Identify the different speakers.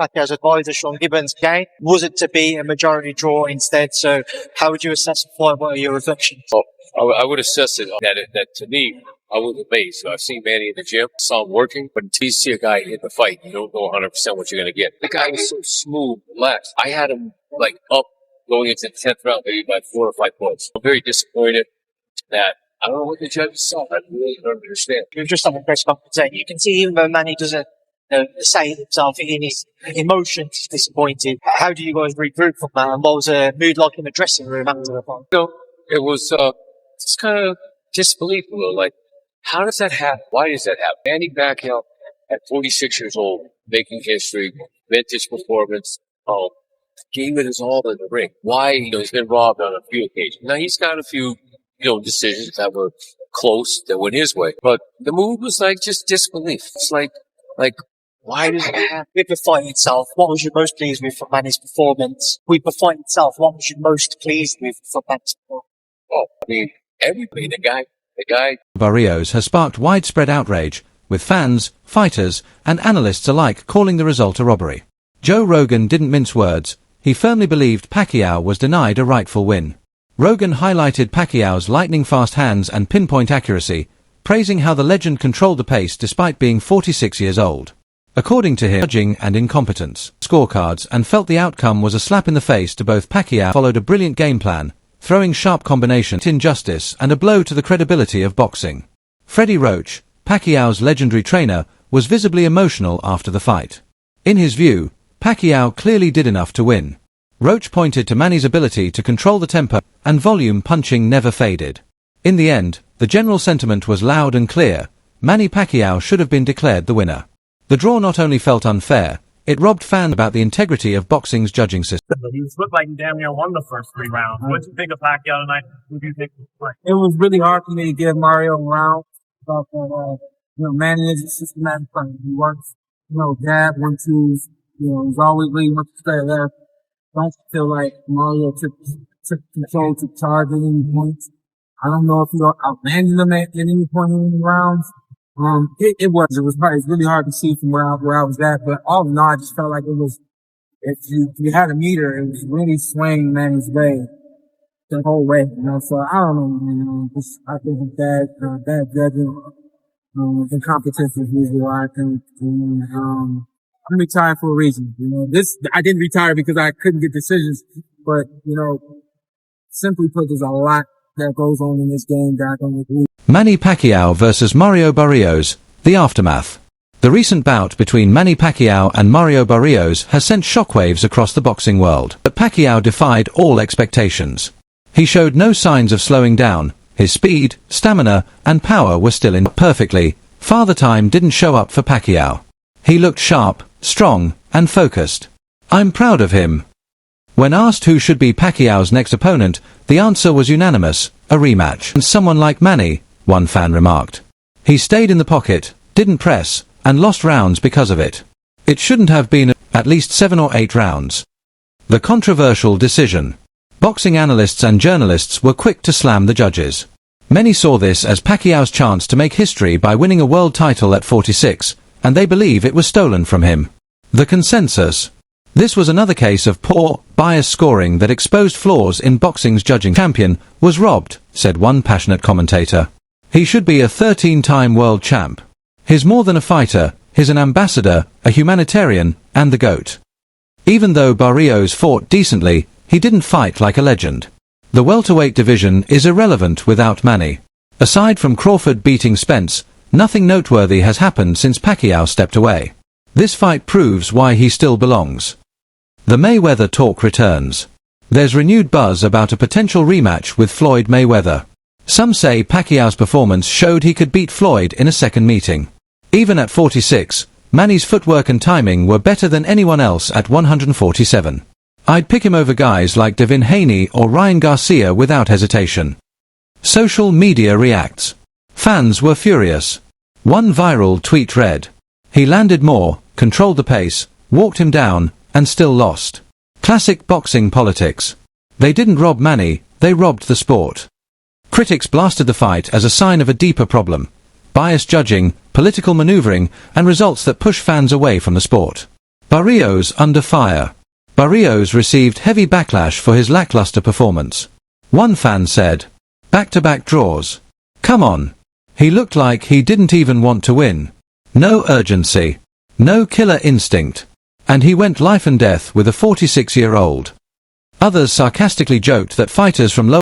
Speaker 1: Pacquiao's advisor, Sean Gibbons, again, was it to be a majority draw instead? So how would you assess the fight? What are your reflections?
Speaker 2: Well, I would assess it that to me, I was amazed. I've seen Manny in the gym, saw him working, but until you see a guy in the fight, you don't know 100% what you're going to get. The guy was so smooth, relaxed. I had him like up going into the 10th round, maybe by 4 or 5 points. I'm very disappointed that I don't know what the judges saw. I really don't understand.
Speaker 1: You've just done a press conference and you can see even though Manny doesn't say himself in his emotions, he's disappointed. How do you guys regroup from that? And what was a mood like in the dressing room after the fight?
Speaker 2: You know, it was just kind of disbelief, like, how does that happen? Why does that happen? Manny Pacquiao at 46 years old, making history, vintage performance, gave it his all in the ring. Why? He's been robbed on a few occasions. Now, he's got a few, decisions that were close that went his way. But the mood was like just disbelief. It's like, why does it happen?
Speaker 1: With the fight itself, what was you most pleased with from Manny's performance? With the fight itself, what was you most pleased with from Manny's performance?
Speaker 2: Oh, I mean, everybody, the guy.
Speaker 3: Barrios has sparked widespread outrage, with fans, fighters, and analysts alike calling the result a robbery. Joe Rogan didn't mince words. He firmly believed Pacquiao was denied a rightful win. Rogan highlighted Pacquiao's lightning-fast hands and pinpoint accuracy, praising how the legend controlled the pace despite being 46 years old. According to him, judging and incompetence, scorecards, and felt the outcome was a slap in the face to both. Pacquiao followed a brilliant game plan, throwing sharp combinations, injustice, and a blow to the credibility of boxing. Freddie Roach, Pacquiao's legendary trainer, was visibly emotional after the fight. In his view, Pacquiao clearly did enough to win. Roach pointed to Manny's ability to control the tempo, and volume punching never faded. In the end, the general sentiment was loud and clear: Manny Pacquiao should have been declared the winner. The draw not only felt unfair, it robbed fans about the integrity of boxing's judging system.
Speaker 4: He looked like he damn near won the first 3 rounds. What did you think of Pacquiao tonight? What do you think?
Speaker 5: It was really hard for me to give Mario a round. But, Manny is a systematic fighter. He works, jab, 1-2s. He's always leading up to stay left. Don't feel like Mario took control, took charge at any points. I don't know if he outlanded him at any point in the rounds. It was really hard to see from where I was at, but all in all, I just felt like it was, if you had a meter, it was really swaying Manny's way the whole way, so I don't know, I think it's bad judging, incompetence is usually why I think, I'm retired for a reason, I didn't retire because I couldn't get decisions, but, simply put, there's a lot that goes on in this game that I don't agree.
Speaker 3: Manny Pacquiao versus Mario Barrios, the aftermath. The recent bout between Manny Pacquiao and Mario Barrios has sent shockwaves across the boxing world. But Pacquiao defied all expectations. He showed no signs of slowing down. His speed, stamina, and power were still in perfectly. Father Time didn't show up for Pacquiao. He looked sharp, strong, and focused. I'm proud of him. When asked who should be Pacquiao's next opponent, the answer was unanimous: a rematch. And someone like Manny, one fan remarked. He stayed in the pocket, didn't press, and lost rounds because of it. It shouldn't have been at least 7 or 8 rounds. The controversial decision. Boxing analysts and journalists were quick to slam the judges. Many saw this as Pacquiao's chance to make history by winning a world title at 46, and they believe it was stolen from him. The consensus. This was another case of poor, biased scoring that exposed flaws in boxing's judging. Champion was robbed, said one passionate commentator. He should be a 13-time world champ. He's more than a fighter, he's an ambassador, a humanitarian, and the GOAT. Even though Barrios fought decently, he didn't fight like a legend. The welterweight division is irrelevant without Manny. Aside from Crawford beating Spence, nothing noteworthy has happened since Pacquiao stepped away. This fight proves why he still belongs. The Mayweather talk returns. There's renewed buzz about a potential rematch with Floyd Mayweather. Some say Pacquiao's performance showed he could beat Floyd in a second meeting. Even at 46, Manny's footwork and timing were better than anyone else at 147. I'd pick him over guys like Devin Haney or Ryan Garcia without hesitation. Social media reacts. Fans were furious. One viral tweet read, "He landed more, controlled the pace, walked him down, and still lost." Classic boxing politics. They didn't rob Manny, they robbed the sport. Critics blasted the fight as a sign of a deeper problem: biased judging, political maneuvering, and results that push fans away from the sport. Barrios under fire. Barrios received heavy backlash for his lackluster performance. One fan said, "Back-to-back draws. Come on. He looked like he didn't even want to win. No urgency. No killer instinct. And he went life and death with a 46-year-old." Others sarcastically joked that fighters from lower